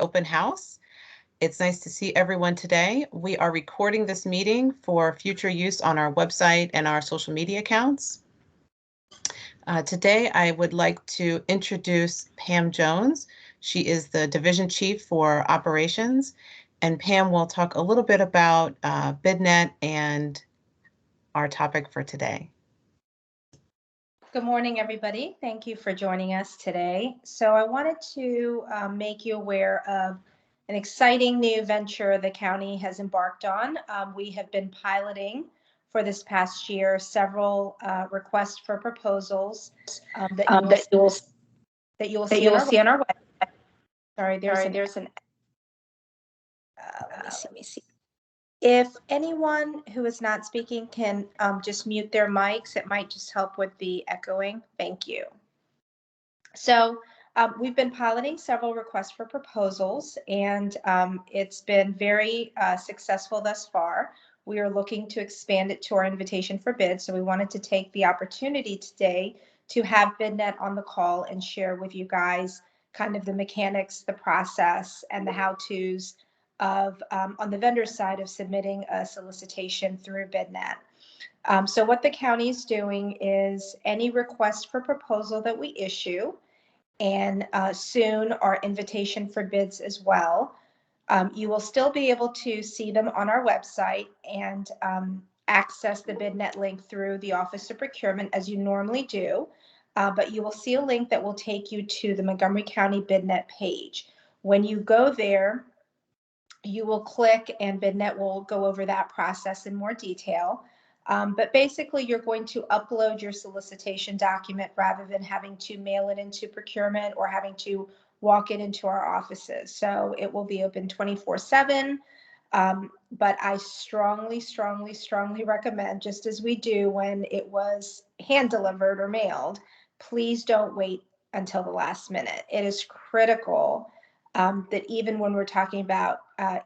Open House. It's nice to see everyone today. We are recording this meeting for future use on our website and our social media accounts. Today, I would like to introduce Pam Jones. She is the Division Chief for Operations, and Pam will talk a little bit about BidNet and our topic for today. Good morning, everybody. Thank you for joining us today. So I wanted to make you aware of an exciting new venture the county has embarked on. We have been piloting for this past year several requests for proposals that you will see on our website. Sorry, there's an let me see. If anyone who is not speaking can just mute their mics, it might just help with the echoing. Thank you. So we've been piloting several requests for proposals, and it's been very successful thus far. We are looking to expand it to our invitation for bid. So we wanted to take the opportunity today to have BidNet on the call and share with you guys kind of the mechanics, the process, and the how-tos of on the vendor side of submitting a solicitation through BidNet. So what the county is doing is any request for proposal that we issue, and soon our invitation for bids as well, you will still be able to see them on our website and access the BidNet link through the Office of Procurement as you normally do. But you will see a link that will take you to the Montgomery County BidNet page. When you go there, you will click and BidNet will go over that process in more detail. But basically, you're going to upload your solicitation document rather than having to mail it into procurement or having to walk it into our offices. So it will be open 24/7. But I strongly recommend, just as we do when it was hand delivered or mailed, please don't wait until the last minute. It is critical that even when we're talking about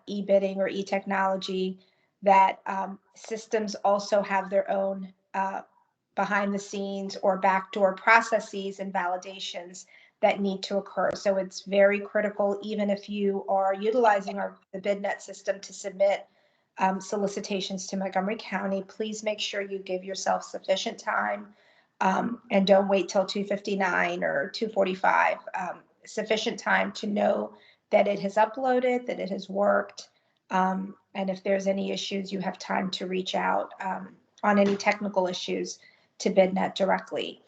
e-bidding or e-technology, that systems also have their own behind the scenes or backdoor processes and validations that need to occur. So it's very critical, even if you are utilizing the BidNet system to submit solicitations to Montgomery County, please make sure you give yourself sufficient time and don't wait till 2:59 or 2:45. Sufficient time to know that it has uploaded, that it has worked, and if there's any issues, you have time to reach out on any technical issues to BidNet directly.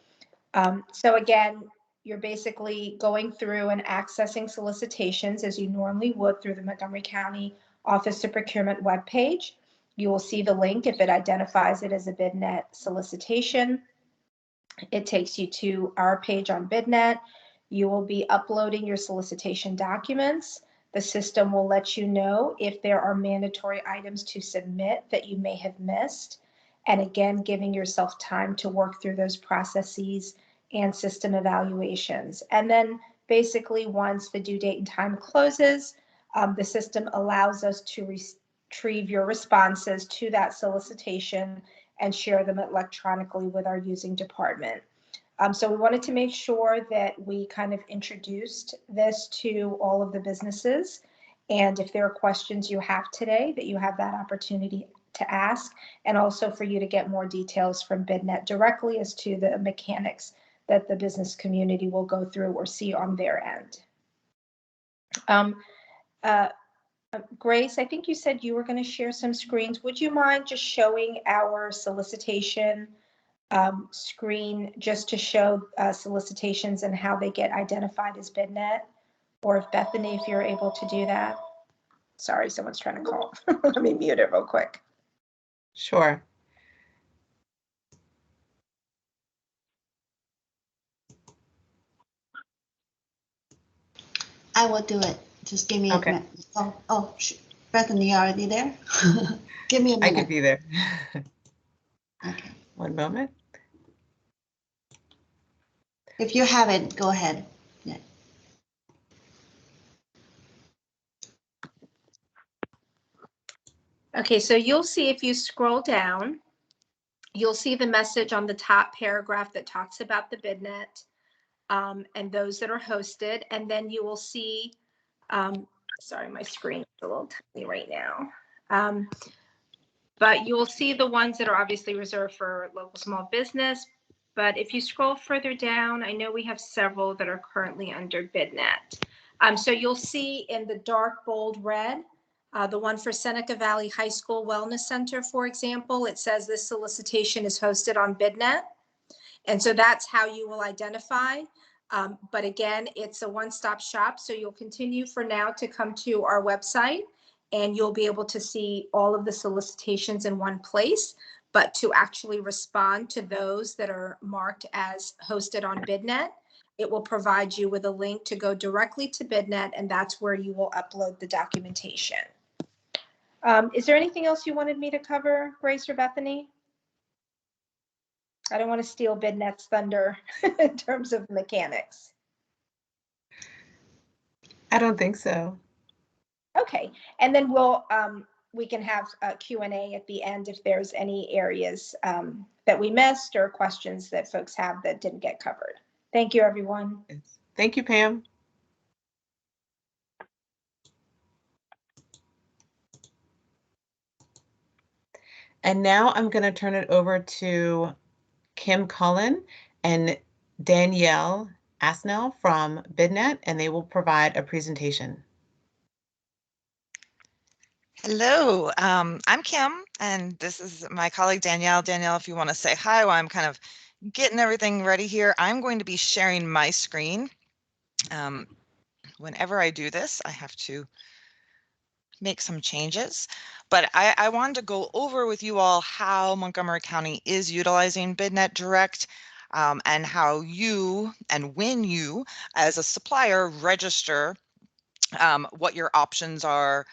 So again, you're basically going through and accessing solicitations as you normally would through the Montgomery County Office of Procurement webpage. You will see the link if it identifies it as a BidNet solicitation. It takes you to our page on BidNet. You will be uploading your solicitation documents. The system will let you know if there are mandatory items to submit that you may have missed. And again, giving yourself time to work through those processes and system evaluations. And then basically once the due date and time closes, the system allows us to retrieve your responses to that solicitation and share them electronically with our using department. So we wanted to make sure that we kind of introduced this to all of the businesses. And if there are questions you have today, that you have that opportunity to ask, and also for you to get more details from BidNet directly as to the mechanics that the business community will go through or see on their end. Grace, I think you said you were going to share some screens. Would you mind just showing our solicitation screen just to show solicitations and how they get identified as BidNet? Or if Bethany, if you're able to do that. Sorry, someone's trying to call. Let me mute it real quick. Sure. I will do it. Just give me a minute. Oh, Bethany, already there? Give me a minute. I could be there. Okay. One moment. If you have it, go ahead. Yeah. Okay, so you'll see if you scroll down, you'll see the message on the top paragraph that talks about the BidNet and those that are hosted. And then you will see Sorry, my screen is a little tiny right now. But you will see the ones that are obviously reserved for local small business. But if you scroll further down, I know we have several that are currently under BidNet. So you'll see in the dark bold red, the one for Seneca Valley High School Wellness Center, for example, it says this solicitation is hosted on BidNet. And so that's how you will identify. But again, it's a one-stop shop. So you'll continue for now to come to our website and you'll be able to see all of the solicitations in one place. But to actually respond to those that are marked as hosted on BidNet, it will provide you with a link to go directly to BidNet, and that's where you will upload the documentation. Is there anything else you wanted me to cover, Grace or Bethany? I don't want to steal BidNet's thunder in terms of mechanics. I don't think so. Okay, and then we can have a Q&A at the end if there's any areas that we missed or questions that folks have that didn't get covered. Thank you, everyone. Thank you, Pam. And now I'm going to turn it over to Kim Cullen and Danielle Asnell from BidNet, and they will provide a presentation. Hello, I'm Kim, and this is my colleague Danielle. Danielle, if you want to say hi while I'm kind of getting everything ready here, I'm going to be sharing my screen. Whenever I do this, I have to make some changes, but I wanted to go over with you all how Montgomery County is utilizing BidNet Direct, and how you and when you as a supplier register what your options are,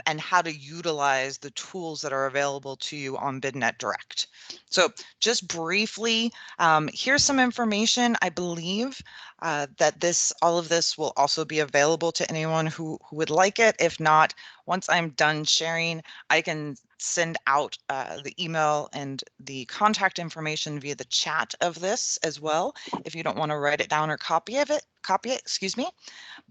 and how to utilize the tools that are available to you on BidNet Direct. So just briefly, here's some information. I believe that all of this will also be available to anyone who would like it. If not, once I'm done sharing, I can send out the email and the contact information via the chat of this as well, if you don't want to write it down or copy it, excuse me.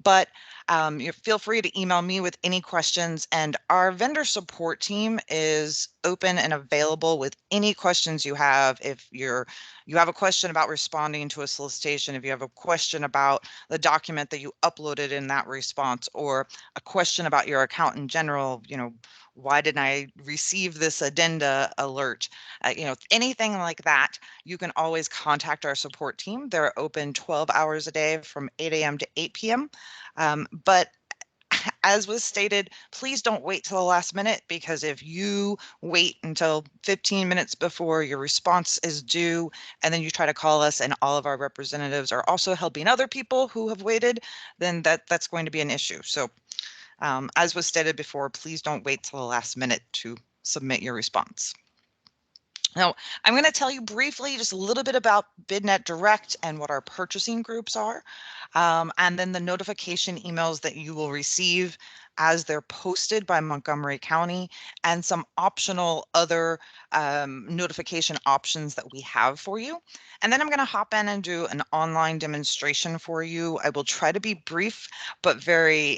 But you feel free to email me with any questions, and our vendor support team is open and available with any questions you have. If you have a question about responding to a solicitation, if you have a question about the document that you uploaded in that response, or a question about your account in general, why didn't I receive this addenda alert? Anything like that, you can always contact our support team. They're open 12 hours a day from 8 a.m. to 8 p.m. But as was stated, please don't wait till the last minute, because if you wait until 15 minutes before your response is due, and then you try to call us and all of our representatives are also helping other people who have waited, then that's going to be an issue. So as was stated before, please don't wait till the last minute to submit your response. Now, I'm going to tell you briefly just a little bit about BidNet Direct and what our purchasing groups are, and then the notification emails that you will receive as they're posted by Montgomery County, and some optional other notification options that we have for you. And then I'm going to hop in and do an online demonstration for you. I will try to be brief, but very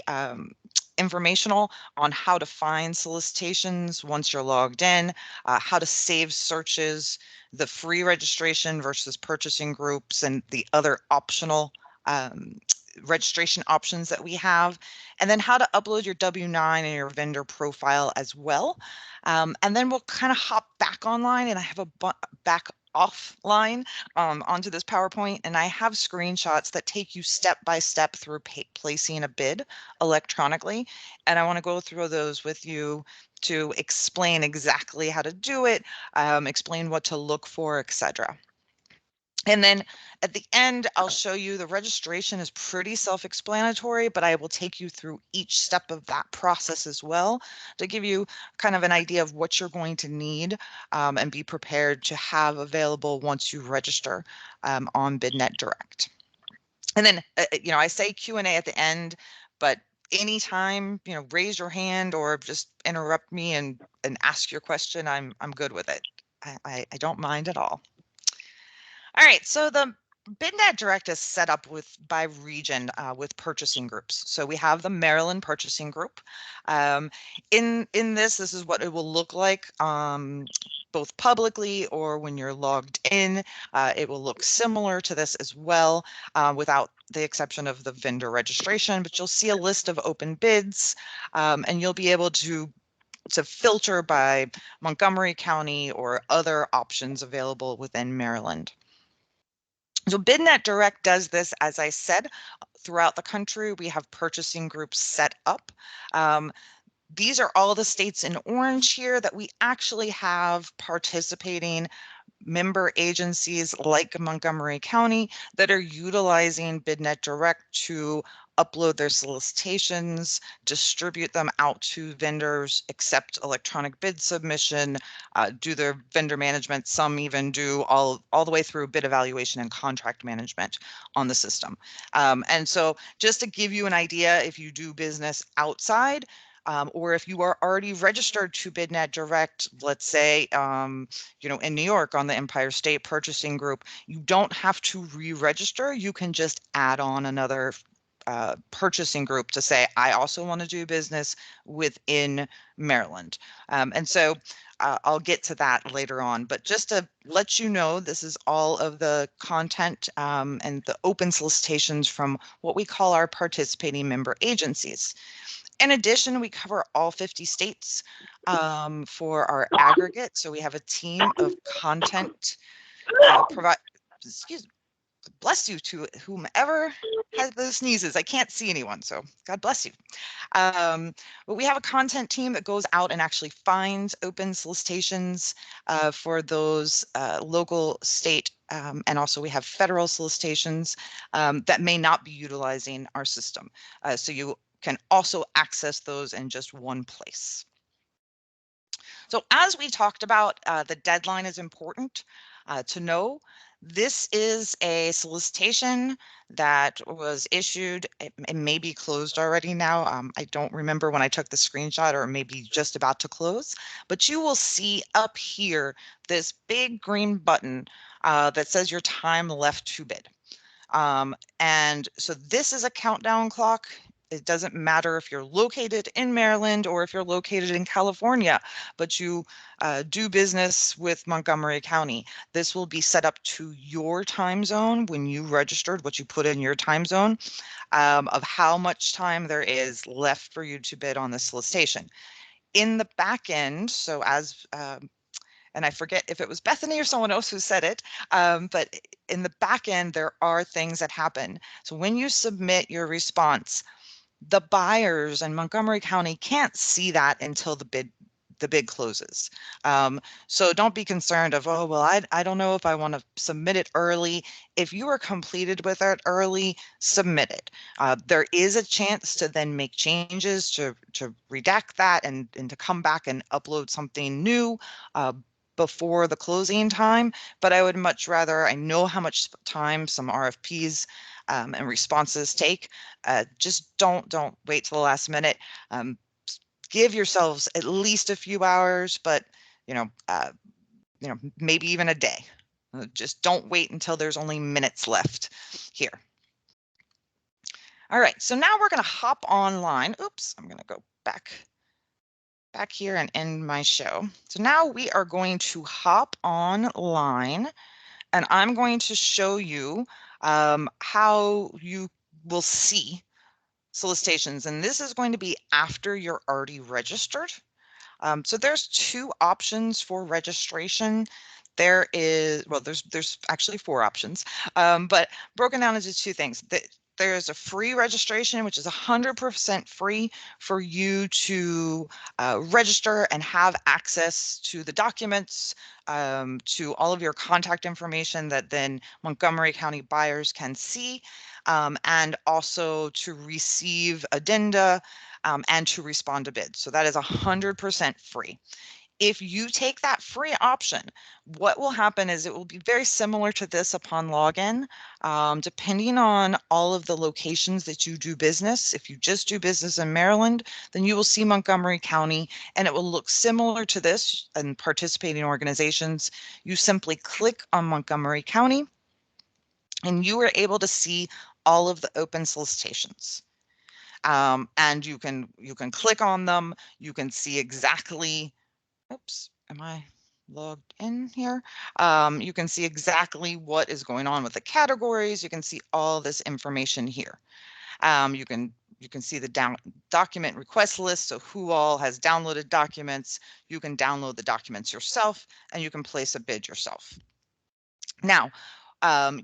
informational on how to find solicitations once you're logged in, how to save searches, the free registration versus purchasing groups, and the other optional registration options that we have, and then how to upload your W-9 and your vendor profile as well. And then we'll kind of hop back online, and I have a back offline onto this PowerPoint, and I have screenshots that take you step by step through placing a bid electronically, and I want to go through those with you to explain exactly how to do it, explain what to look for, etc. And then at the end, I'll show you the registration is pretty self-explanatory, but I will take you through each step of that process as well to give you kind of an idea of what you're going to need, and be prepared to have available once you register on BidNet Direct. And then, I say Q&A at the end, but anytime, raise your hand or just interrupt me and ask your question. I'm good with it. I don't mind at all. All right, so the BidNet Direct is set up by region with purchasing groups. So we have the Maryland purchasing group. In this is what it will look like both publicly or when you're logged in. It will look similar to this as well, without the exception of the vendor registration, but you'll see a list of open bids, and you'll be able to filter by Montgomery County or other options available within Maryland. So BidNet Direct does this, as I said, throughout the country. We have purchasing groups set up. These are all the states in orange here that we actually have participating member agencies like Montgomery County that are utilizing BidNet Direct to upload their solicitations, distribute them out to vendors, accept electronic bid submission, do their vendor management. Some even do all the way through bid evaluation and contract management on the system. And so just to give you an idea, if you do business outside, or if you are already registered to BidNet Direct, let's say, in New York on the Empire State Purchasing Group, you don't have to re-register. You can just add on another purchasing group to say, I also want to do business within Maryland. And so I'll get to that later on, but just to let you know, this is all of the content and the open solicitations from what we call our participating member agencies. In addition, we cover all 50 states for our aggregate. So we have a team of content bless you to whomever has those sneezes. I can't see anyone, so God bless you. But we have a content team that goes out and actually finds open solicitations for those local, state, and also we have federal solicitations that may not be utilizing our system. So you can also access those in just one place. So as we talked about, the deadline is important to know. This is a solicitation that was issued. It may be closed already now. I don't remember when I took the screenshot, or maybe just about to close, but you will see up here this big green button that says your time left to bid. And so this is a countdown clock. It doesn't matter if you're located in Maryland or if you're located in California, but you do business with Montgomery County. This will be set up to your time zone when you registered, what you put in your time zone, of how much time there is left for you to bid on the solicitation. In the back end, so as and I forget if it was Bethany or someone else who said it, but in the back end, there are things that happen. So when you submit your response, the buyers in Montgomery County can't see that until the bid closes. So don't be concerned of, oh, well, I don't know if I want to submit it early. If you are completed with it early, submit it. There is a chance to then make changes to redact that and to come back and upload something new before the closing time, but I would much rather, I know how much time some RFPs and responses take. Just don't wait till the last minute. Give yourselves at least a few hours, but maybe even a day. Just don't wait until there's only minutes left here. All right, so now we're going to hop online. Oops, I'm going to go back here and end my show. So now we are going to hop online, and I'm going to show you how you will see solicitations. And this is going to be after you're already registered. So there's two options for registration. There is, well, there's actually four options, but broken down into two things. There's a free registration, which is 100% free for you to register and have access to the documents, to all of your contact information that then Montgomery County buyers can see, and also to receive addenda and to respond to bids. So that is 100% free. If you take that free option, what will happen is it will be very similar to this upon login, depending on all of the locations that you do business. If you just do business in Maryland, then you will see Montgomery County, and it will look similar to this in participating organizations. You simply click on Montgomery County, and you are able to see all of the open solicitations. And you can click on them. You can see exactly, oops, am I logged in here? You can see exactly what is going on with the categories. You can see all this information here. You can see the document request list, so who all has downloaded documents. You can download the documents yourself, and you can place a bid yourself. Now,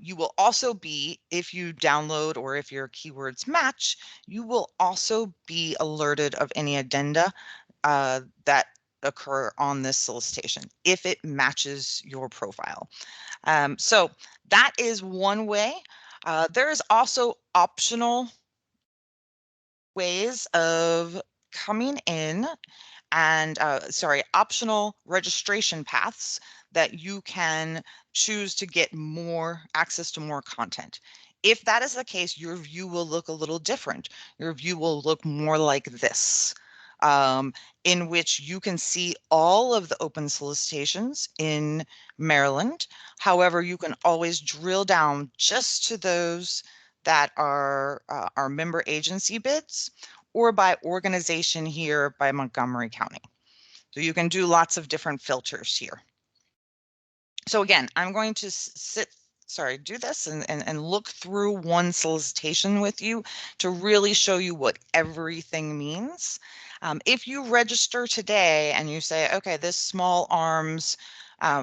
you will also be, if you download or if your keywords match, you will also be alerted of any addenda that occur on this solicitation if it matches your profile. So that is one way. There is also optional ways of coming in and optional registration paths that you can choose to get more access to more content. If that is the case, your view will look a little different. Your view will look more like this, in which you can see all of the open solicitations in Maryland. However, you can always drill down just to those that are member agency bids, or by organization here by Montgomery County. So you can do lots of different filters here. So again, I'm going to do this and look through one solicitation with you to really show you what everything means. If you register today and you say, okay, this small arms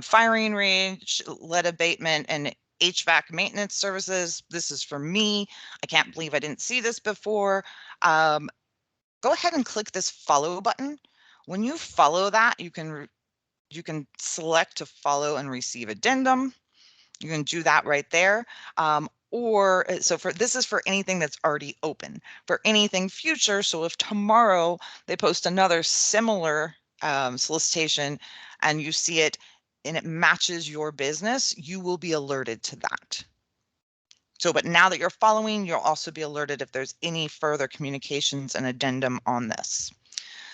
firing range, lead abatement, and HVAC maintenance services, this is for me. I can't believe I didn't see this before. Go ahead and click this follow button. When you follow that, you can select to follow and receive addendum. You can do that right there. This is for anything that's already open. For anything future, so if tomorrow they post another similar solicitation and you see it and it matches your business, you will be alerted to that. So, but now that you're following, you'll also be alerted if there's any further communications and addendum on this.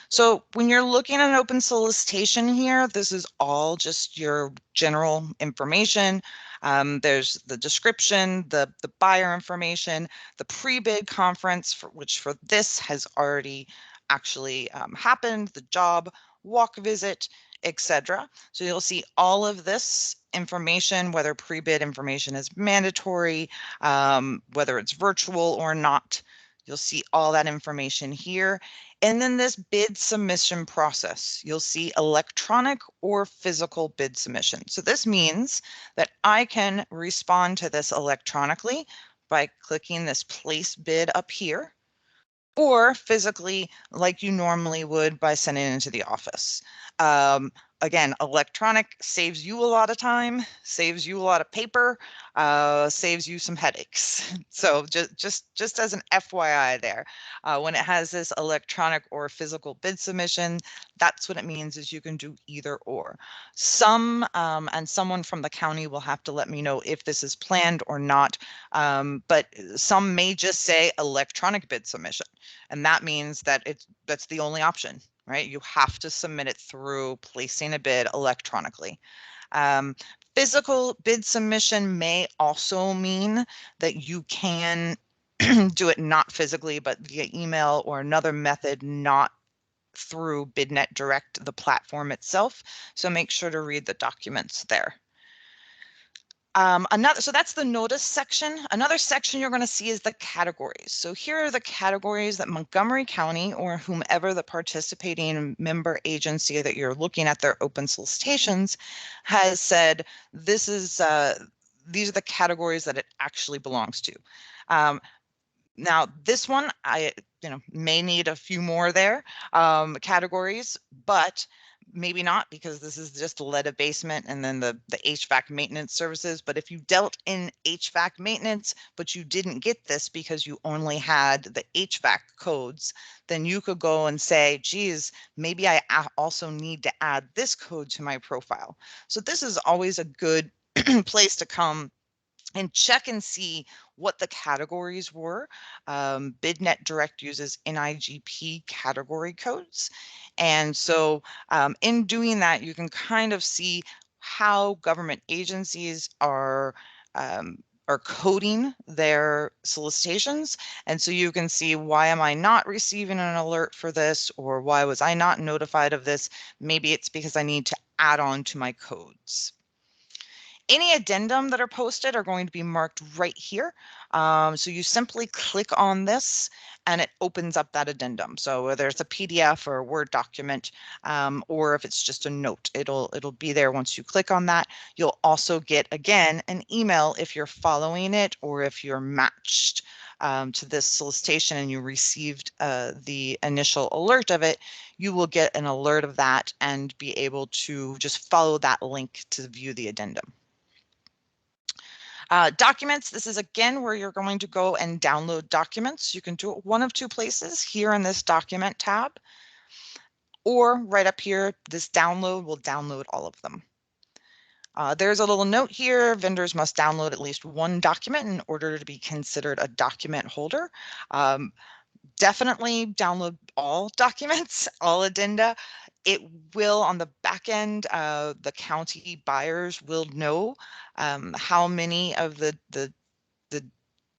So when you're looking at an open solicitation here, this is all just your general information. There's the description, the buyer information, the pre-bid conference, which for this has already actually happened, the job, walk visit, etc. So you'll see all of this information, whether pre-bid information is mandatory, whether it's virtual or not. You'll see all that information here. And then this bid submission process, you'll see electronic or physical bid submission. So this means that I can respond to this electronically by clicking this place bid up here, or physically like you normally would by sending it into the office. Again, electronic saves you a lot of time, saves you a lot of paper, saves you some headaches. So just as an FYI there, when it has this electronic or physical bid submission, that's what it means, is you can do either or. And someone from the county will have to let me know if this is planned or not, but some may just say electronic bid submission, and that means that that's the only option. Right? You have to submit it through placing a bid electronically. Physical bid submission may also mean that you can do it not physically, but via email or another method, not through BidNet Direct, the platform itself. So make sure to read the documents there. So that's the notice section. Another section you're going to see is the categories. So here are the categories that Montgomery County, or whomever the participating member agency that you're looking at their open solicitations, has said this is these are the categories that it actually belongs to. Now this one, I may need a few more there categories, but maybe not, because this is just lead abasement and then the HVAC maintenance services. But if you dealt in HVAC maintenance, but you didn't get this because you only had the HVAC codes, then you could go and say, geez, maybe I also need to add this code to my profile. So this is always a good place to come and check and see what the categories were. BidNet Direct uses NIGP category codes. And so in doing that, you can kind of see how government agencies are are coding their solicitations. And so you can see, why am I not receiving an alert for this? Or why was I not notified of this? Maybe it's because I need to add on to my codes. Any addendum that are posted are going to be marked right here. So you simply click on this and it opens up that addendum. So whether it's a PDF or a Word document, or if it's just a note, it'll be there once you click on that. You'll also get, again, an email if you're following it or if you're matched to this solicitation and you received the initial alert of it. You will get an alert of that and be able to just follow that link to view the addendum. Documents, this is again where you're going to go and download documents. You can do it one of two places, here in this document tab, or right up here, this download will download all of them. There's a little note here, vendors must download at least one document in order to be considered a document holder. Definitely download all documents, all addenda. It will, on the back end, the county buyers will know how many of the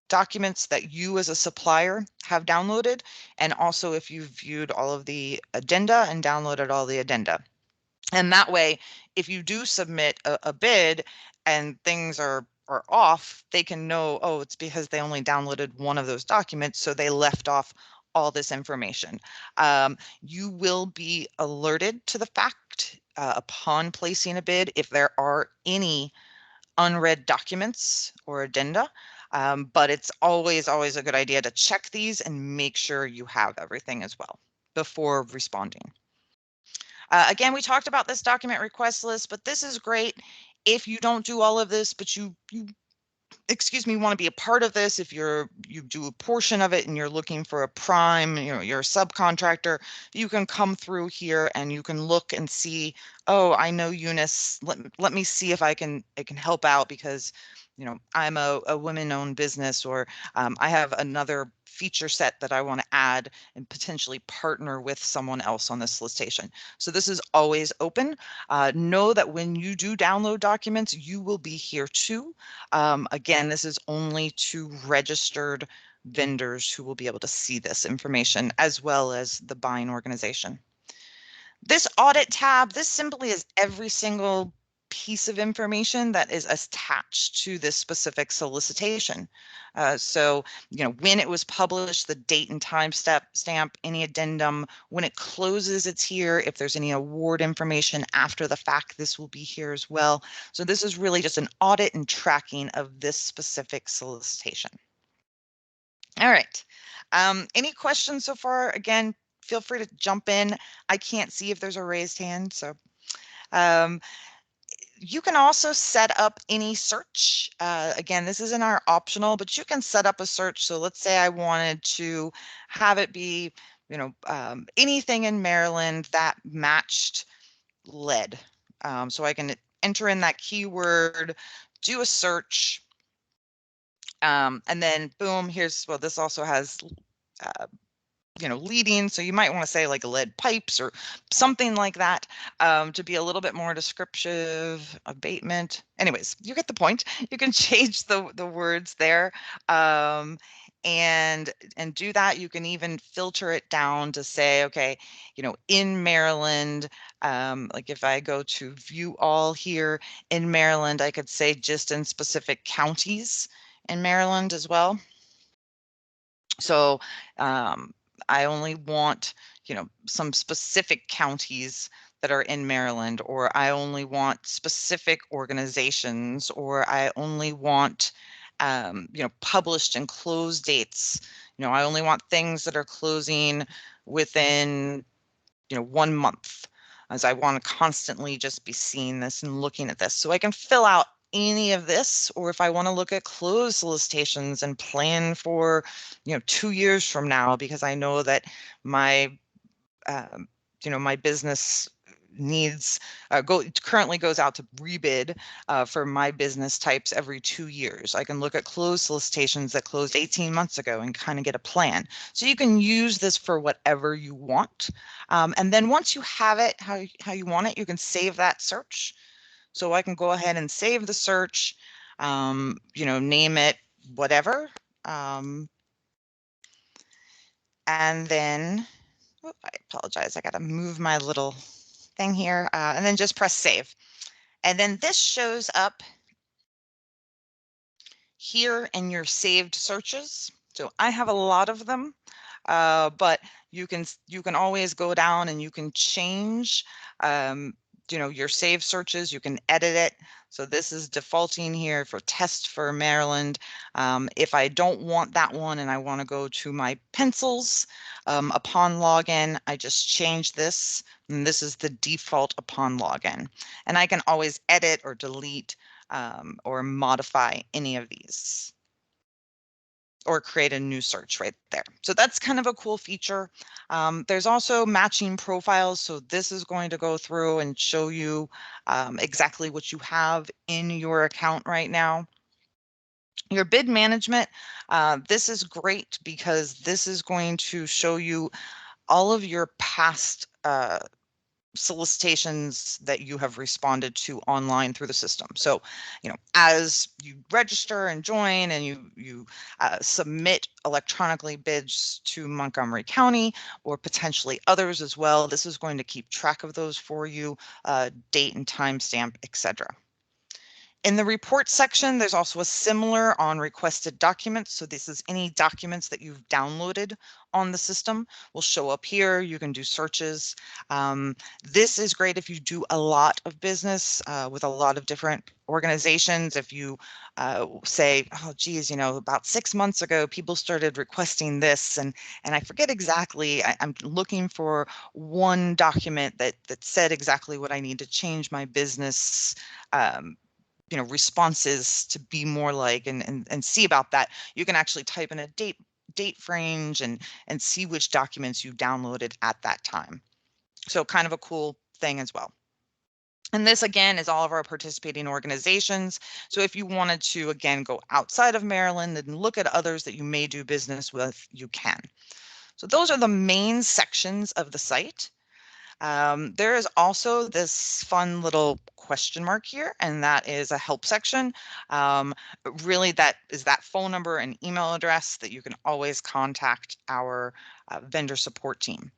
documents that you as a supplier have downloaded, and also if you've viewed all of the addenda and downloaded all the addenda. And that way, if you do submit a bid and things are off, they can know, oh, it's because they only downloaded one of those documents, so they left off all this information. You will be alerted to the fact upon placing a bid if there are any unread documents or addenda, but it's always a good idea to check these and make sure you have everything as well before responding. Again, we talked about this document request list, but this is great if you don't do all of this, but you want to be a part of this. If you do a portion of it and you're looking for a prime, you're a subcontractor, you can come through here and you can look and see, oh, I know Eunice, let me see if I can help out because I'm a women-owned business, or I have another feature set that I want to add and potentially partner with someone else on this solicitation. So this is always open. Know that when you do download documents, you will be here too. Again, this is only to registered vendors who will be able to see this information, as well as the buying organization. This audit tab, this simply is every single piece of information that is attached to this specific solicitation. So, when it was published, the date and time stamp, any addendum, when it closes, it's here. If there's any award information after the fact, this will be here as well. So this is really just an audit and tracking of this specific solicitation. All right. Any questions so far? Again, feel free to jump in. I can't see if there's a raised hand, so you can also set up any search. Again, this isn't our optional, but you can set up a search. So let's say I wanted to have it be, anything in Maryland that matched lead. So I can enter in that keyword, do a search, and then boom, this also has leading, so you might want to say like lead pipes or something like that, to be a little bit more descriptive. Abatement, anyways, you get the point. You can change the words there, and do that. You can even filter it down to say, okay, in Maryland, like if I go to view all here in Maryland, I could say just in specific counties in Maryland as well. So I only want, some specific counties that are in Maryland, or I only want specific organizations, or I only want, published and closed dates. I only want things that are closing within, 1 month, as I want to constantly just be seeing this and looking at this. So I can fill out any of this, or if I want to look at closed solicitations and plan for 2 years from now, because I know that my my business needs currently goes out to rebid for my business types every 2 years. I can look at closed solicitations that closed 18 months ago and kind of get a plan. So you can use this for whatever you want, and then once you have it how you want it, you can save that search. So I can go ahead and save the search. name it whatever. And then, I apologize, I got to move my little thing here, and then just press save. And then this shows up here in your saved searches. So I have a lot of them, but you can always go down and you can change your saved searches. You can edit it. So this is defaulting here for test for Maryland. If I don't want that one and I want to go to my pencils, upon login, I just change this, and this is the default upon login. And I can always edit or delete or modify any of these, or create a new search right there. So that's kind of a cool feature. There's also matching profiles. So this is going to go through and show you exactly what you have in your account right now. Your bid management, this is great because this is going to show you all of your past solicitations that you have responded to online through the system. So, as you register and join and you submit electronically bids to Montgomery County or potentially others as well, this is going to keep track of those for you, date and timestamp, etc. In the report section, there's also a similar on requested documents. So this is any documents that you've downloaded on the system will show up here. You can do searches. This is great if you do a lot of business with a lot of different organizations. If you say, oh, geez, about 6 months ago, people started requesting this, and I forget exactly. I'm looking for one document that said exactly what I need to change my business responses to be more like, and see about that. You can actually type in a date range and see which documents you downloaded at that time. So kind of a cool thing as well. And this again is all of our participating organizations. So if you wanted to again go outside of Maryland and look at others that you may do business with, you can. So those are the main sections of the site. There is also this fun little question mark here, and that is a help section. Really, that is that phone number and email address that you can always contact our vendor support team.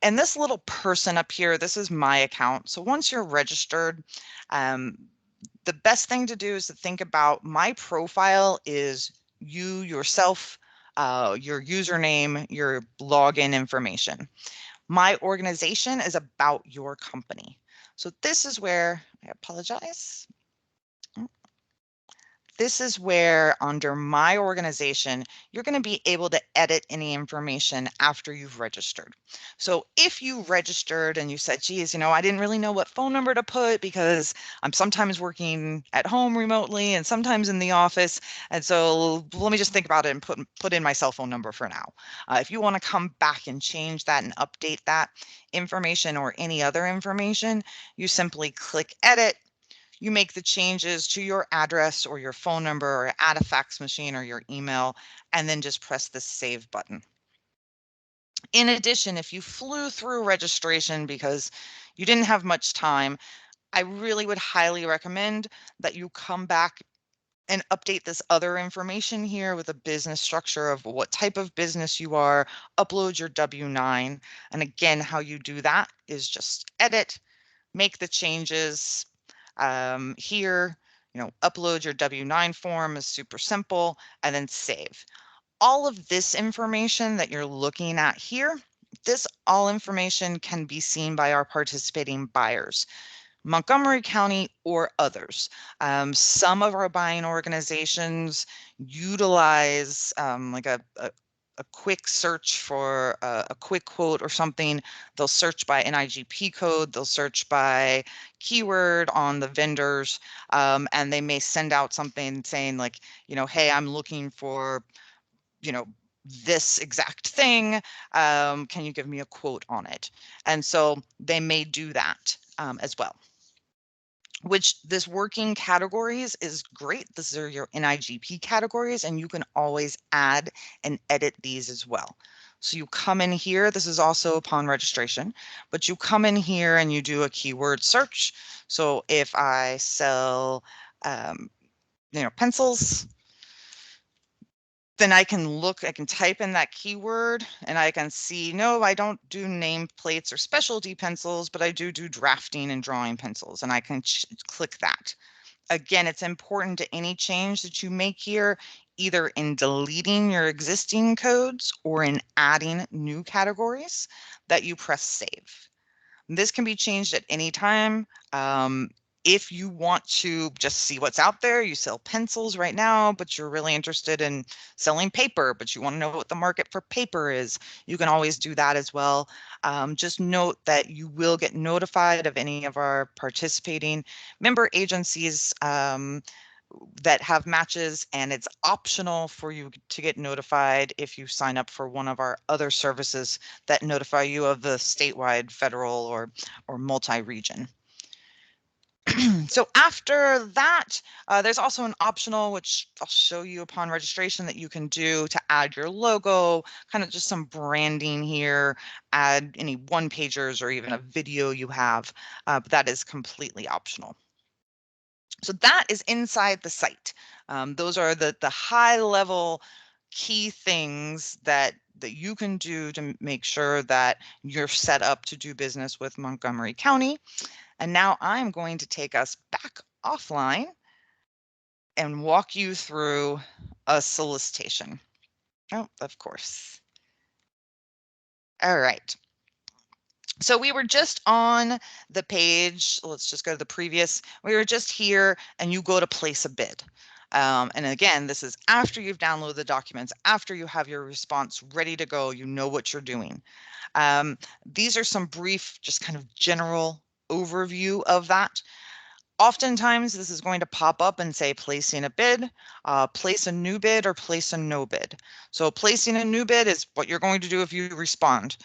And this little person up here, this is my account. So once you're registered, the best thing to do is to think about my profile is you yourself, your username, your login information. My organization is about your company. So this is where, I apologize. This is where under my organization, you're going to be able to edit any information after you've registered. So if you registered and you said, geez, I didn't really know what phone number to put because I'm sometimes working at home remotely and sometimes in the office. And so let me just think about it and put in my cell phone number for now. If you want to come back and change that and update that information or any other information, you simply click edit. You make the changes to your address or your phone number or add a fax machine or your email, and then just press the save button. In addition, if you flew through registration because you didn't have much time, I really would highly recommend that you come back and update this other information here with a business structure of what type of business you are, upload your W-9. And again, how you do that is just edit, make the changes. Here, upload your W-9 form is super simple, and then save. All of this information that you're looking at here, all information can be seen by our participating buyers, Montgomery County or others. Some of our buying organizations utilize like a quick search for a quick quote or something. They'll search by NIGP code, they'll search by keyword on the vendors, and they may send out something saying like, hey, I'm looking for, this exact thing. Can you give me a quote on it? And so they may do that as well. Which this working categories is great. These are your NIGP categories, and you can always add and edit these as well. So you come in here, this is also upon registration, but you come in here and you do a keyword search. So if I sell pencils, then I can type in that keyword and I can see, no, I don't do nameplates or specialty pencils, but I do drafting and drawing pencils, and I can click that. Again, it's important to any change that you make here, either in deleting your existing codes or in adding new categories, that you press save. This can be changed at any time. If you want to just see what's out there, you sell pencils right now, but you're really interested in selling paper, but you want to know what the market for paper is, you can always do that as well. Just note that you will get notified of any of our participating member agencies that have matches, and it's optional for you to get notified if you sign up for one of our other services that notify you of the statewide, federal, or multi-region. So after that, there's also an optional, which I'll show you upon registration, that you can do to add your logo, kind of just some branding here, add any one-pagers or even a video you have, but that is completely optional. So that is inside the site. Those are the high level key things that you can do to make sure that you're set up to do business with Montgomery County. And now I'm going to take us back offline and walk you through a solicitation. Oh, of course. All right. So we were just on the page. Let's just go to the previous. We were just here, and you go to place a bid. And again, this is after you've downloaded the documents, after you have your response ready to go, you know what you're doing. These are some brief, just kind of general overview of that. Oftentimes, this is going to pop up and say placing a bid, place a new bid, or place a no bid. So placing a new bid is what you're going to do if you respond.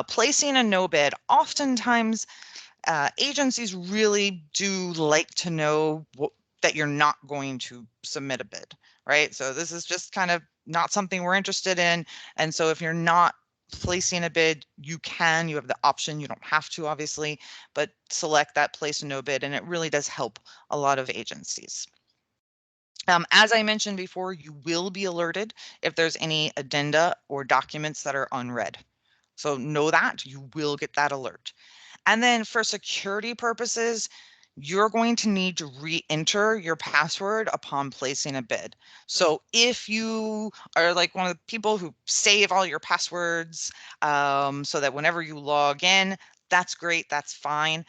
Placing a no bid, oftentimes agencies really do like to know that you're not going to submit a bid, right? So this is just kind of not something we're interested in. And so if you're not placing a bid, you have the option, you don't have to obviously, but select that place a no bid, and it really does help a lot of agencies. As I mentioned before, you will be alerted if there's any addenda or documents that are unread. So know that you will get that alert. And then for security purposes, you're going to need to re-enter your password upon placing a bid. So if you are like one of the people who save all your passwords so that whenever you log in, that's great, that's fine.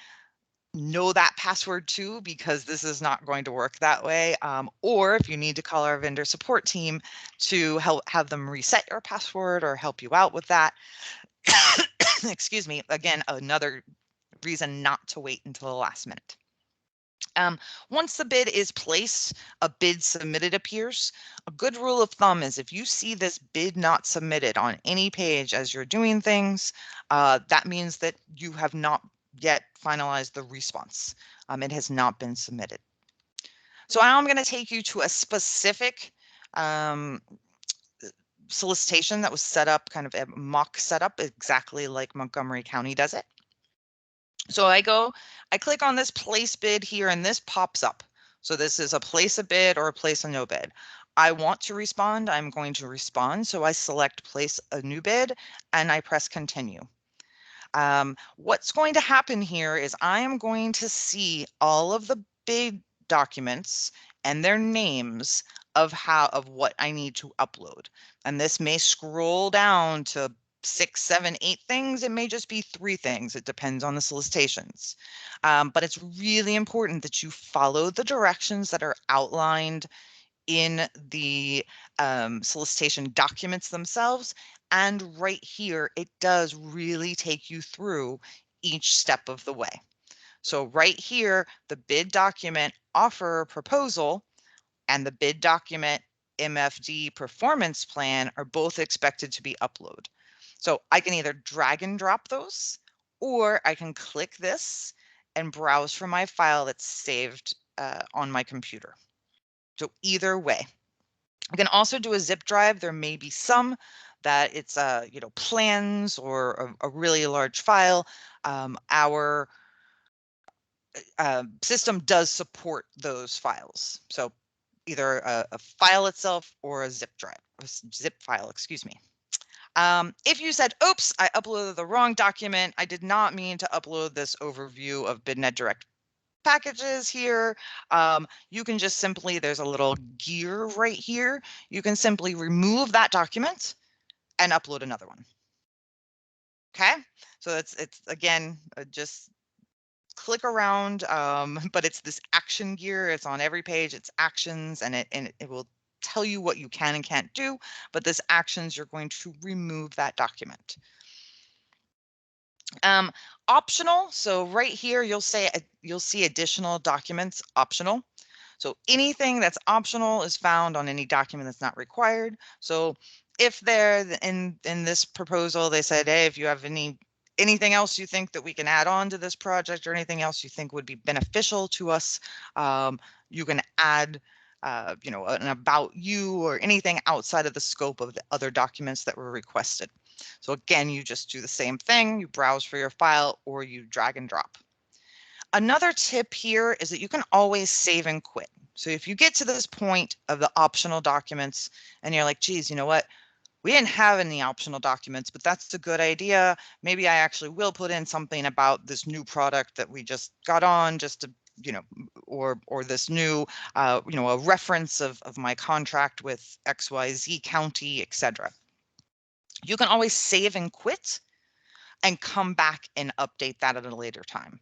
Know that password too, because this is not going to work that way. Or if you need to call our vendor support team to have them reset your password or help you out with that. Excuse me, again, another reason not to wait until the last minute. Once the bid is placed, a bid submitted appears. A good rule of thumb is if you see this bid not submitted on any page as you're doing things, that means that you have not yet finalized the response. It has not been submitted. So now I'm going to take you to a specific solicitation that was set up, kind of a mock setup, exactly like Montgomery County does it. So I click on this place bid here, and this pops up. So this is a place a bid or a place a no bid. I want to respond, I'm going to respond. So I select place a new bid and I press continue. What's going to happen here is I am going to see all of the bid documents and their names of what I need to upload. And this may scroll down to 6, 7, 8 things. It may just be 3 things. It depends on the solicitations. But it's really important that you follow the directions that are outlined in the solicitation documents themselves. And right here, it does really take you through each step of the way. So right here, the bid document offer proposal and the bid document MFD performance plan are both expected to be uploaded. So I can either drag and drop those, or I can click this and browse for my file that's saved on my computer. So either way. You can also do a zip drive. There may be some that it's plans or a really large file. Our system does support those files. So either a file itself or a zip drive, a zip file, excuse me. If you said, oops, I uploaded the wrong document, I did not mean to upload this overview of BidNet Direct packages here, you can just simply, there's a little gear right here. You can simply remove that document and upload another one. Okay, so it's again, just click around, but it's this action gear. It's on every page. It's actions, and it will tell you what you can and can't do. But this actions, you're going to remove that document. Optional. So right here, you'll see additional documents optional. So anything that's optional is found on any document that's not required. So if they're in this proposal, they said, hey, if you have anything else you think that we can add on to this project or anything else you think would be beneficial to us, you can add you know, an about you or anything outside of the scope of the other documents that were requested. So again, you just do the same thing, you browse for your file or you drag and drop. Another tip here is that you can always save and quit. So if you get to this point of the optional documents and you're like, geez, you know what? We didn't have any optional documents, but that's a good idea. Maybe I actually will put in something about this new product that we just got on, just to, you know, or this new, you know, a reference of my contract with XYZ county, etc. You can always save and quit and come back and update that at a later time.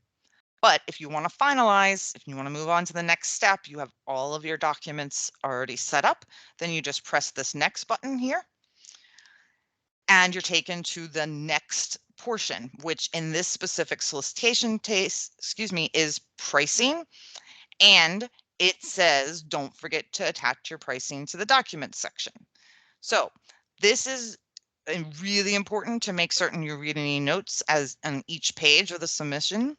But if you want to finalize, if you want to move on to the next step, you have all of your documents already set up, then you just press this next button here. And you're taken to the next portion, which in this specific solicitation case, excuse me, is pricing. And it says, don't forget to attach your pricing to the documents section. So this is really important to make certain you're reading any notes as on each page of the submission,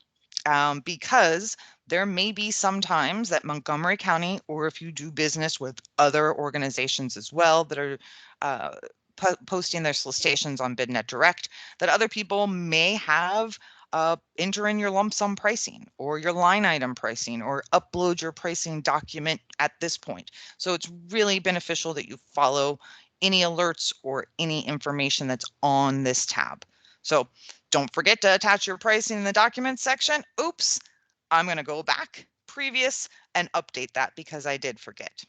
because there may be some times that Montgomery County, or if you do business with other organizations as well that are posting their solicitations on BidNet Direct, that other people may have enter in your lump sum pricing or your line item pricing or upload your pricing document at this point. So it's really beneficial that you follow any alerts or any information that's on this tab. So don't forget to attach your pricing in the documents section. Oops, I'm going to go back previous and update that because I did forget.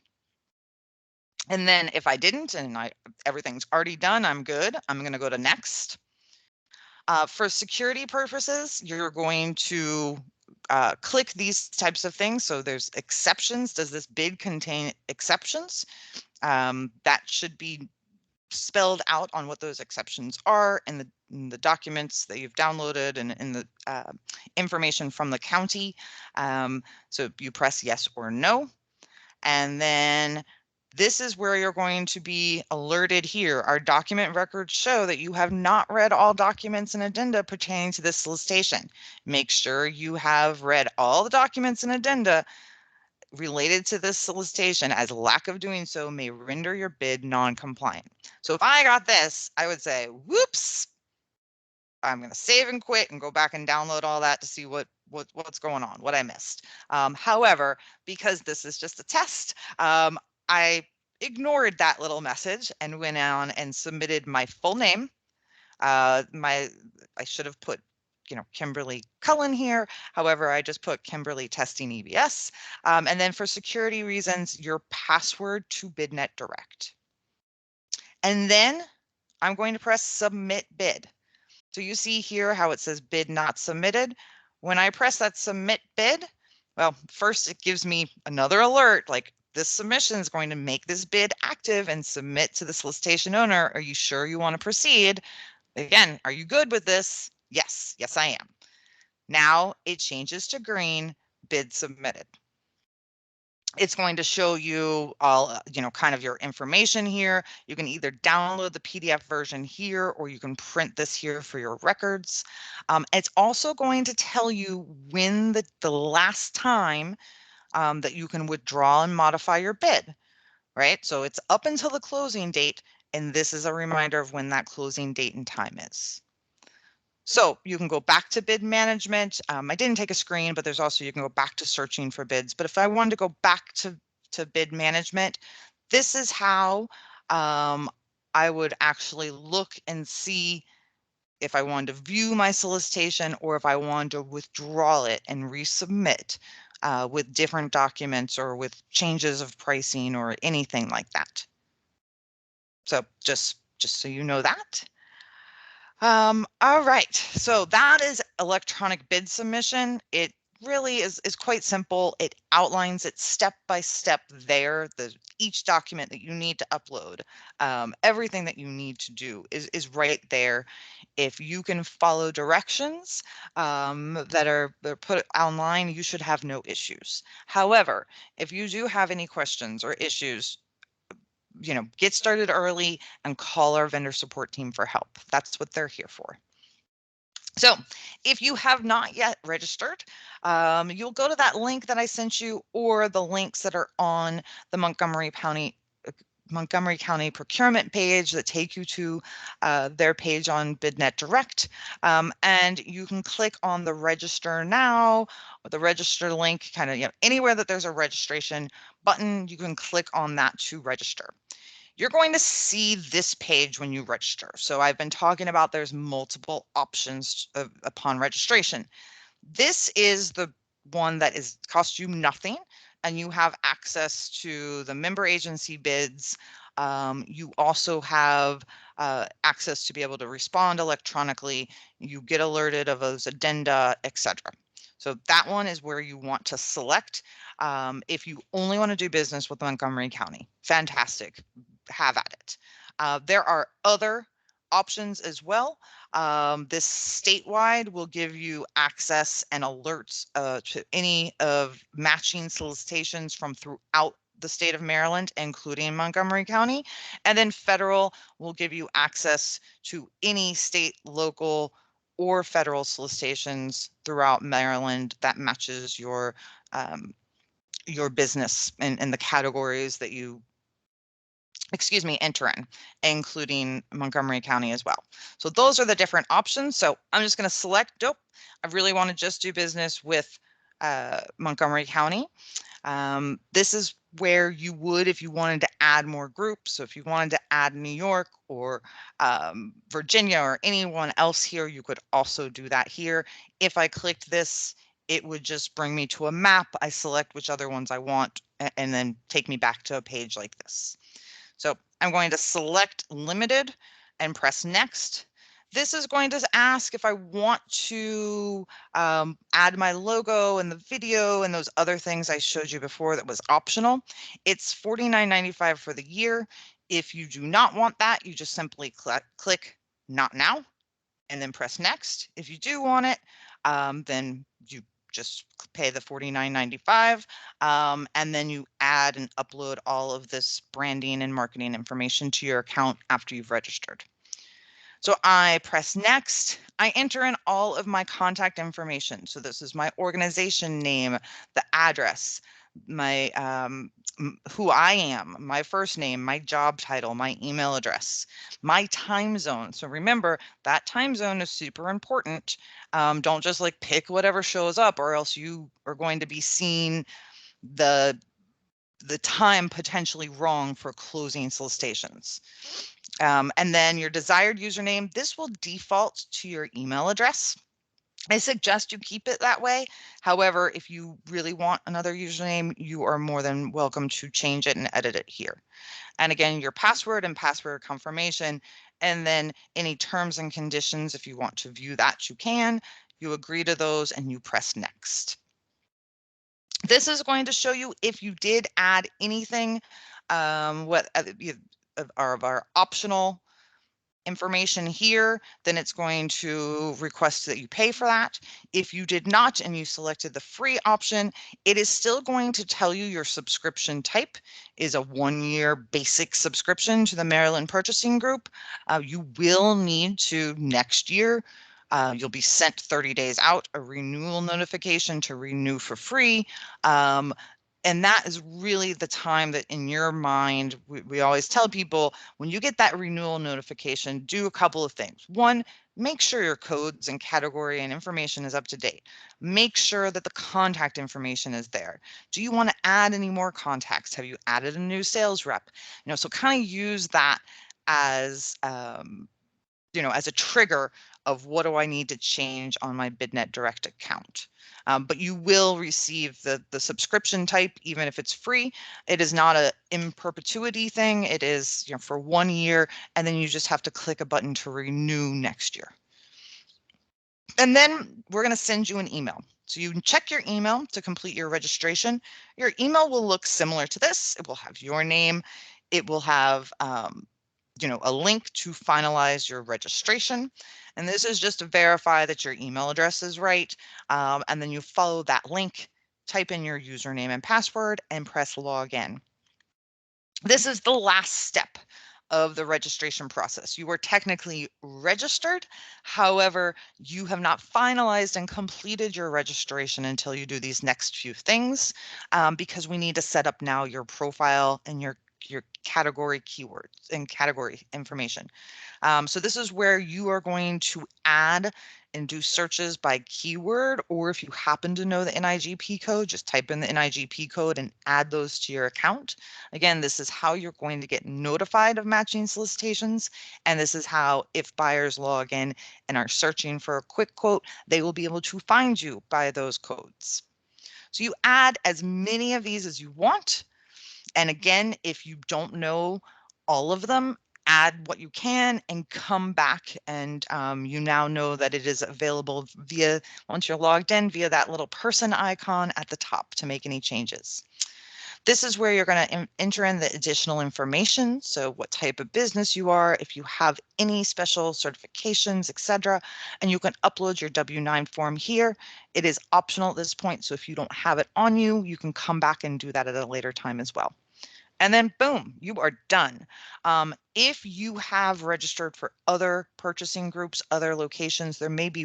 And then if I didn't and everything's already done, I'm good. I'm going to go to next. For security purposes, you're going to click these types of things. So there's exceptions. Does this bid contain exceptions? That should be spelled out on what those exceptions are in the documents that you've downloaded and in the information from the county. So you press yes or no. And then this is where you're going to be alerted here. Our document records show that you have not read all documents and addenda pertaining to this solicitation. Make sure you have read all the documents and addenda related to this solicitation, as lack of doing so may render your bid non-compliant. So if I got this, I would say, whoops, I'm going to save and quit and go back and download all that to see what's going on, what I missed. However, because this is just a test, I ignored that little message and went on and submitted my full name. I should have put, you know, Kimberly Cullen here. However, I just put Kimberly Testing EBS. And then for security reasons, your password to BidNet Direct. And then I'm going to press Submit Bid. So you see here how it says bid not submitted. When I press that submit bid, well, first it gives me another alert, like this submission is going to make this bid active and submit to the solicitation owner. Are you sure you want to proceed? Again, are you good with this? Yes, yes, I am. Now it changes to green, bid submitted. It's going to show you all, you know, kind of your information here. You can either download the PDF version here, or you can print this here for your records. It's also going to tell you when the last time that you can withdraw and modify your bid, right? So it's up until the closing date, and this is a reminder of when that closing date and time is. So you can go back to bid management. I didn't take a screen, but there's also, you can go back to searching for bids. But if I wanted to go back to to bid management, this is how I would actually look and see if I wanted to view my solicitation or if I wanted to withdraw it and resubmit with different documents or with changes of pricing or anything like that. So just so you know that. All right, so that is electronic bid submission. It really is quite simple. It outlines it step by step there, each document that you need to upload. Everything that you need to do is right there. If you can follow directions that are put online, you should have no issues. However, if you do have any questions or issues, get started early and call our vendor support team for help. That's what they're here for. So if you have not yet registered, you'll go to that link that I sent you or the links that are on the Montgomery County procurement page that take you to their page on BidNet Direct. And you can click on the register now or the register link, kind of, anywhere that there's a registration button, you can click on that to register. You're going to see this page when you register. So I've been talking about there's multiple options upon registration. This is the one that costs you nothing, and you have access to the member agency bids. You also have access to be able to respond electronically. You get alerted of those addenda, etc. So that one is where you want to select. If you only want to do business with Montgomery County, fantastic, have at it. There are other options as well. This statewide will give you access and alerts to any of matching solicitations from throughout the state of Maryland, including Montgomery County. And then federal will give you access to any state, local, or federal solicitations throughout Maryland that matches your business and the categories that you enter in, including Montgomery County as well. So those are the different options. So I'm just going to select, I really want to just do business with Montgomery County. This is where you would, if you wanted to add more groups. So if you wanted to add New York or Virginia or anyone else here, you could also do that here. If I clicked this, it would just bring me to a map. I select which other ones I want and then take me back to a page like this. So I'm going to select limited and press next. This is going to ask if I want to add my logo and the video and those other things I showed you before that was optional. It's $49.95 for the year. If you do not want that, you just simply click not now and then press next. If you do want it, then you just pay the $49.95 and then you add and upload all of this branding and marketing information to your account after you've registered. So I press next. I enter in all of my contact information. So this is my organization name, the address, my who I am, my first name, my job title, my email address, my time zone. So remember that time zone is super important. Don't just like pick whatever shows up or else you are going to be seeing the time potentially wrong for closing solicitations. And then your desired username, this will default to your email address. I suggest you keep it that way. However, if you really want another username, you are more than welcome to change it and edit it here. And again, your password and password confirmation, and then any terms and conditions, if you want to view that, you can. You agree to those and you press next. This is going to show you if you did add anything, what are of our optional information here, then it's going to request that you pay for that. If you did not and you selected the free option, it is still going to tell you your subscription type is a 1-year basic subscription to the Maryland Purchasing Group. You will need to next year. You'll be sent 30 days out a renewal notification to renew for free. And that is really the time that in your mind, we always tell people, when you get that renewal notification, do a couple of things. One, make sure your codes and category and information is up to date. Make sure that the contact information is there. Do you want to add any more contacts? Have you added a new sales rep? So kind of use that as as a trigger of what do I need to change on my BidNet Direct account. But you will receive the subscription type, even if it's free. It is not a in perpetuity thing. It is for 1 year, and then you just have to click a button to renew next year. And then we're going to send you an email. So you can check your email to complete your registration. Your email will look similar to this. It will have your name. It will have a link to finalize your registration. And this is just to verify that your email address is right. And then you follow that link, type in your username and password, and press login. This is the last step of the registration process. You are technically registered. However, you have not finalized and completed your registration until you do these next few things, because we need to set up now your profile and your category keywords and category information. So this is where you are going to add and do searches by keyword, or if you happen to know the NIGP code, just type in the NIGP code and add those to your account. Again, this is how you're going to get notified of matching solicitations. And this is how, if buyers log in and are searching for a quick quote, they will be able to find you by those codes. So you add as many of these as you want. And again, if you don't know all of them, add what you can and come back, and you now know that it is available via, once you're logged in, via that little person icon at the top to make any changes. This is where you're going to enter in the additional information. So what type of business you are, if you have any special certifications, etc. And you can upload your W-9 form here. It is optional at this point. So if you don't have it on you, you can come back and do that at a later time as well. And then boom, you are done. If you have registered for other purchasing groups, other locations, there may be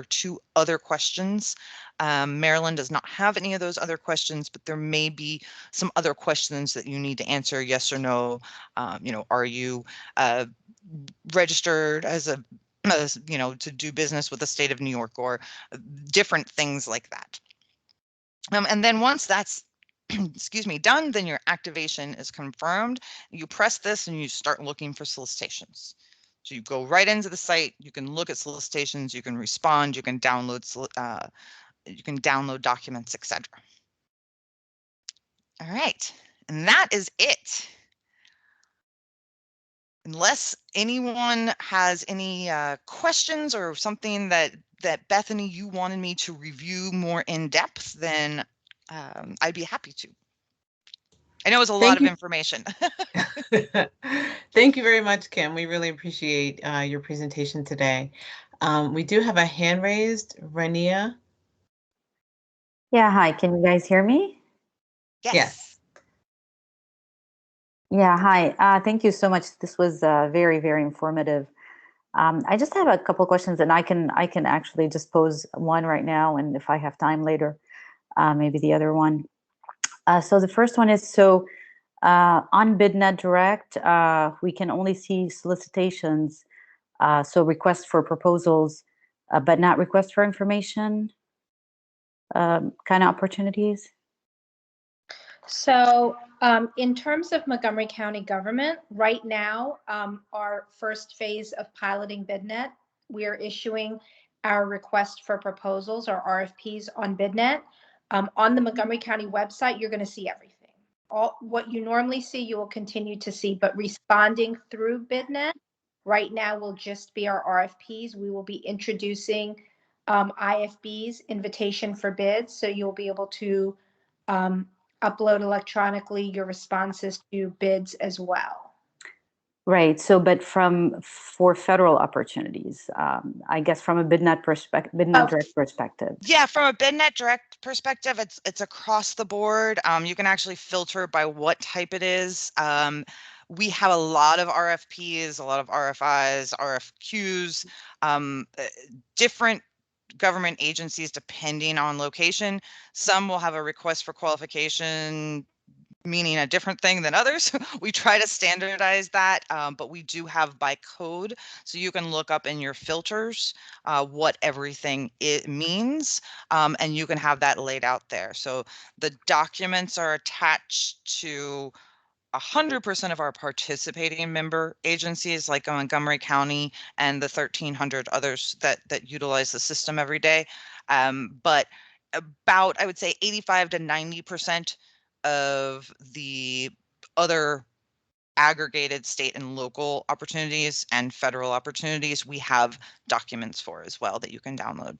two other questions. Maryland does not have any of those other questions, but there may be some other questions that you need to answer, yes or no. Are you registered as to do business with the state of New York, or different things like that. And then once that's excuse me, done, then your activation is confirmed. You press this and you start looking for solicitations. So you go right into the site, you can look at solicitations, you can respond, you can download documents, etc. All right, and that is it. Unless anyone has any questions or something that Bethany, you wanted me to review more in depth, then I'd be happy to. I know it's a lot of information. Thank you very much, Kim. We really appreciate your presentation today. We do have a hand raised, Rania. Yeah, hi. Can you guys hear me? Yes. Yeah, hi. Thank you so much. This was very, very informative. I just have a couple questions, and I can actually just pose one right now, and if I have time later, maybe the other one. So the first one is, on BidNet Direct, we can only see solicitations, so requests for proposals, but not requests for information kind of opportunities. So in terms of Montgomery County government, right now, our first phase of piloting BidNet, we are issuing our request for proposals, or RFPs, on BidNet. On the Montgomery County website, you're going to see everything. All what you normally see, you will continue to see, but responding through BidNet right now will just be our RFPs. We will be introducing IFBs, invitation for bids, so you'll be able to upload electronically your responses to bids as well. Right. So, but for federal opportunities, I guess from a BidNet Direct perspective. Yeah, from a BidNet Direct perspective, it's across the board. You can actually filter by what type it is. We have a lot of RFPs, a lot of RFIs, RFQs, different government agencies, depending on location, some will have a request for qualification meaning a different thing than others. We try to standardize that, but we do have by code. So you can look up in your filters what everything it means, and you can have that laid out there. So the documents are attached to 100% of our participating member agencies like Montgomery County and the 1,300 others that utilize the system every day. But about, I would say 85 to 90% of the other aggregated state and local opportunities and federal opportunities, we have documents for as well that you can download.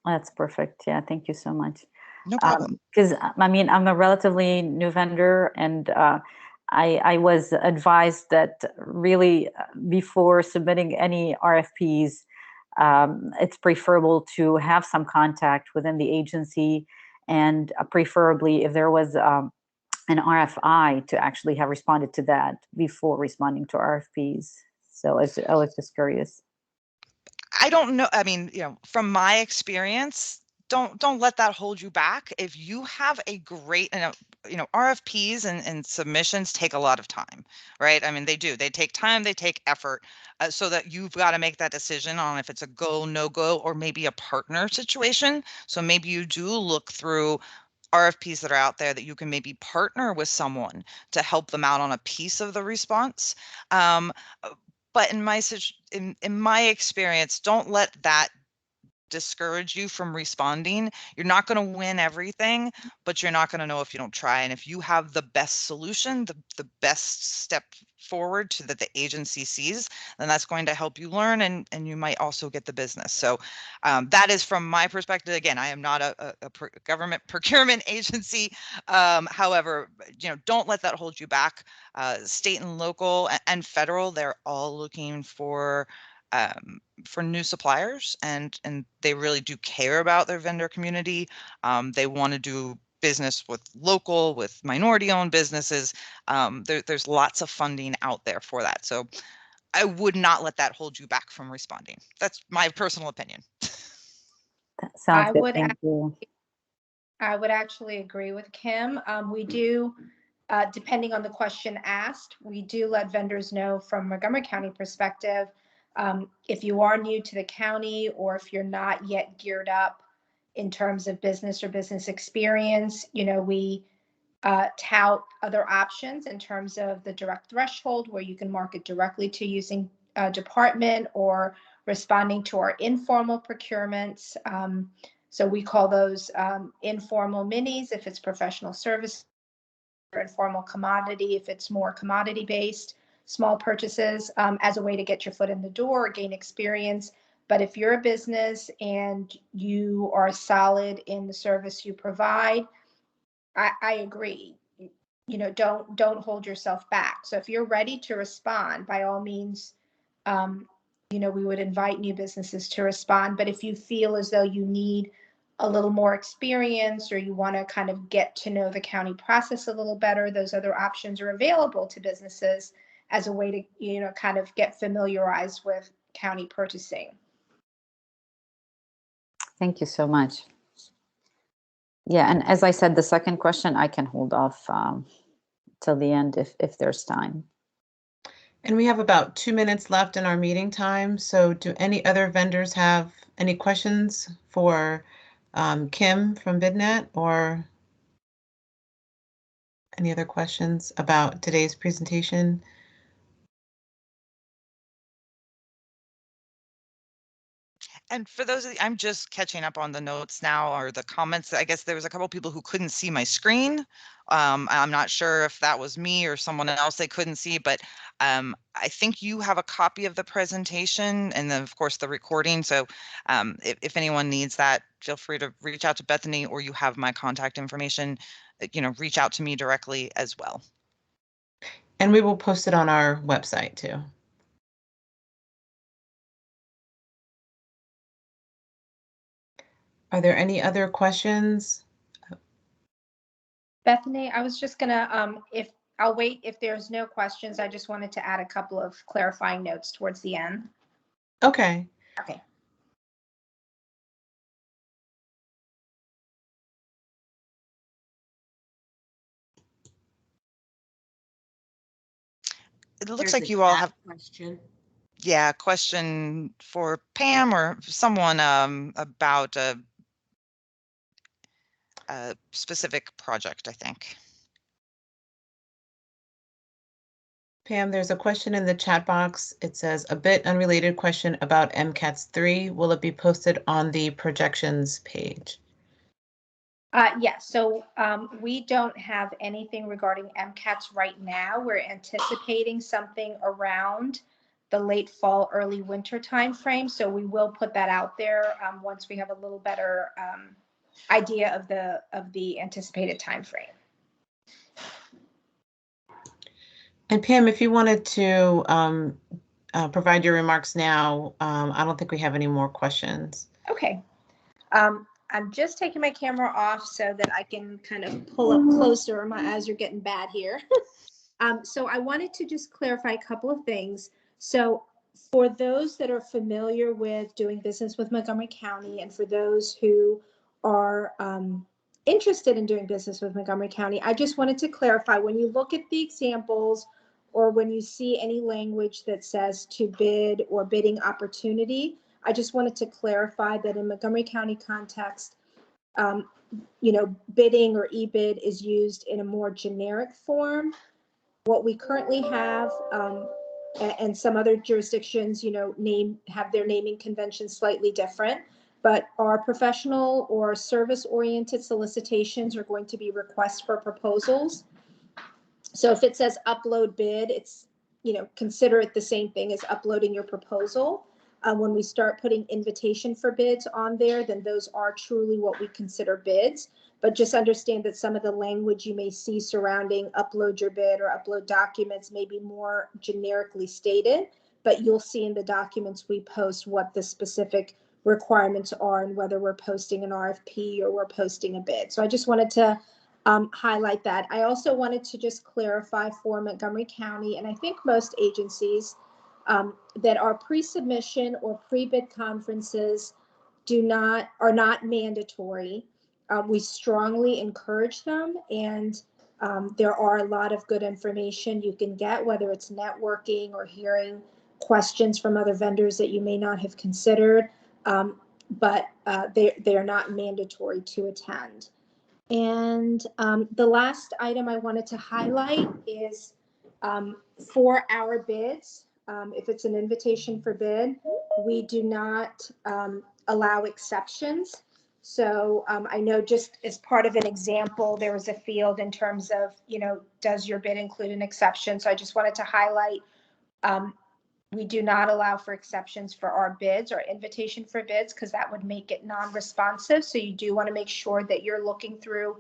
That's perfect. Yeah, thank you so much. No problem. Because I mean, I'm a relatively new vendor, and I was advised that really before submitting any RFPs, it's preferable to have some contact within the agency, and preferably if there was an RFI to actually have responded to that before responding to RFPs. So I was just curious. I don't know. I mean, from my experience, don't let that hold you back. If you have a great, RFPs and submissions take a lot of time, right? I mean, they do. They take time, they take effort, so that you've got to make that decision on if it's a go, no go, or maybe a partner situation. So maybe you do look through RFPs that are out there that you can maybe partner with someone to help them out on a piece of the response. But in my experience, don't let that discourage you from responding. You're not going to win everything, but you're not going to know if you don't try. And if you have the best solution, the best step forward to that the agency sees, then that's going to help you learn, and you might also get the business. So that is from my perspective. Again, I am not a government procurement agency. However, don't let that hold you back. State and local and federal, they're all looking for new suppliers, and they really do care about their vendor community. They want to do business with local, with minority-owned businesses. There's lots of funding out there for that. So I would not let that hold you back from responding. That's my personal opinion. That sounds good. Thank you. I would actually agree with Kim. We do, depending on the question asked, we do let vendors know from Montgomery County perspective, if you are new to the county or if you're not yet geared up in terms of business or business experience, we tout other options in terms of the direct threshold where you can market directly to using department or responding to our informal procurements. So we call those informal minis if it's professional service, or informal commodity if it's more commodity based, small purchases as a way to get your foot in the door or gain experience. But if you're a business and you are solid in the service you provide, I agree. Don't hold yourself back. So if you're ready to respond, by all means, we would invite new businesses to respond. But if you feel as though you need a little more experience or you want to kind of get to know the county process a little better, those other options are available to businesses as a way to, kind of get familiarized with county purchasing. Thank you so much. Yeah, and as I said, the second question I can hold off till the end if there's time. And we have about 2 minutes left in our meeting time. So do any other vendors have any questions for Kim from BidNet, or any other questions about today's presentation? And for those of you, I'm just catching up on the notes now, or the comments. I guess there was a couple people who couldn't see my screen. I'm not sure if that was me or someone else they couldn't see, but I think you have a copy of the presentation and then of course the recording. So if anyone needs that, feel free to reach out to Bethany, or you have my contact information, reach out to me directly as well. And we will post it on our website too. Are there any other questions? Bethany, I was just gonna, I'll wait if there's no questions. I just wanted to add a couple of clarifying notes towards the end. Okay. Okay. it looks There's like a you all chat have, question. yeah, a question for Pam or someone about a specific project, I think. Pam, there's a question in the chat box. It says, a bit unrelated question about MCATS 3. Will it be posted on the projections page? Yes, so we don't have anything regarding MCATs right now. We're anticipating something around the late fall, early winter timeframe. So we will put that out there once we have a little better idea of the anticipated timeframe. And Pam, if you wanted to provide your remarks now, I don't think we have any more questions. Okay. I'm just taking my camera off so that I can kind of pull up closer. My eyes are getting bad here. So I wanted to just clarify a couple of things. So for those that are familiar with doing business with Montgomery County, and for those who are interested in doing business with Montgomery County, I just wanted to clarify, when you look at the examples or when you see any language that says to bid or bidding opportunity, I just wanted to clarify that in Montgomery County context, bidding or e-bid is used in a more generic form. What we currently have, and some other jurisdictions, have their naming conventions slightly different, but our professional or service-oriented solicitations are going to be requests for proposals. So if it says upload bid, it's, consider it the same thing as uploading your proposal. When we start putting invitation for bids on there, then those are truly what we consider bids. But just understand that some of the language you may see surrounding upload your bid or upload documents may be more generically stated, but you'll see in the documents we post what the specific requirements are and whether we're posting an RFP or we're posting a bid. So I just wanted to highlight that. I also wanted to just clarify for Montgomery County, and I think most agencies, that our pre-submission or pre-bid conferences are not mandatory. We strongly encourage them, and there are a lot of good information you can get, whether it's networking or hearing questions from other vendors that you may not have considered, but they are not mandatory to attend. And the last item I wanted to highlight is for our bids. If it's an invitation for bid, we do not allow exceptions. So I know, just as part of an example, there was a field in terms of, does your bid include an exception? So I just wanted to highlight, we do not allow for exceptions for our bids or invitation for bids, because that would make it non-responsive. So you do want to make sure that you're looking through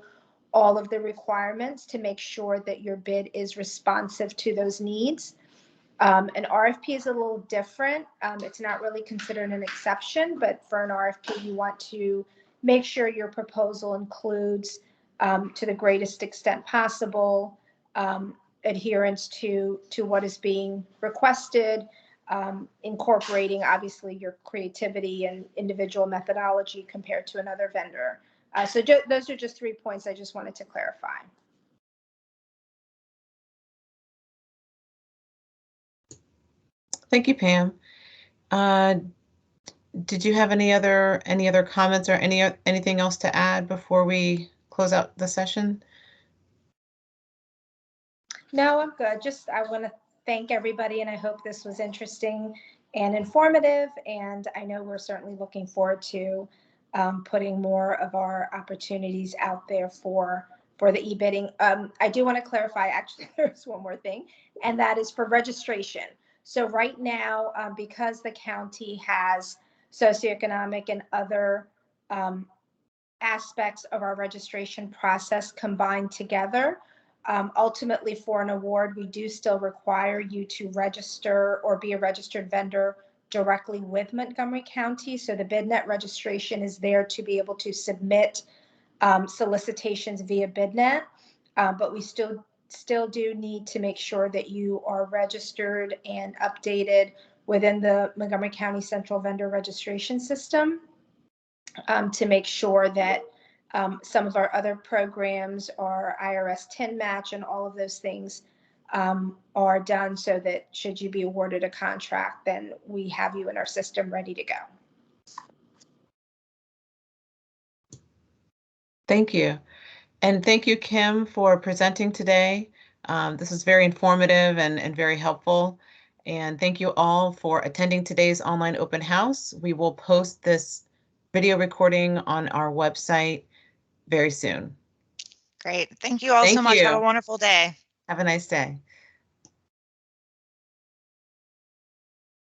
all of the requirements to make sure that your bid is responsive to those needs. An RFP is a little different. It's not really considered an exception, but for an RFP, you want to make sure your proposal includes, to the greatest extent possible, adherence to what is being requested, incorporating obviously your creativity and individual methodology compared to another vendor. So those are just 3 points I just wanted to clarify. Thank you, Pam. Did you have any other comments or anything else to add before we close out the session? No, I'm good. Just, I want to thank everybody, and I hope this was interesting and informative. And I know we're certainly looking forward to putting more of our opportunities out there for the e-bidding. I do want to clarify, actually, there's one more thing, and that is for registration. So right now, because the county has socioeconomic and other aspects of our registration process combined together, ultimately for an award, we do still require you to register or be a registered vendor directly with Montgomery County. So the BidNet registration is there to be able to submit solicitations via BidNet, but we still do need to make sure that you are registered and updated within the Montgomery County Central Vendor Registration System, to make sure that some of our other programs, our IRS 10 match and all of those things, are done so that should you be awarded a contract, then we have you in our system ready to go. Thank you. And thank you, Kim, for presenting today. This is very informative and very helpful. And thank you all for attending today's online open house. We will post this video recording on our website very soon. Great. Thank you all so Thank much. Have a you. wonderful day. Have a nice day.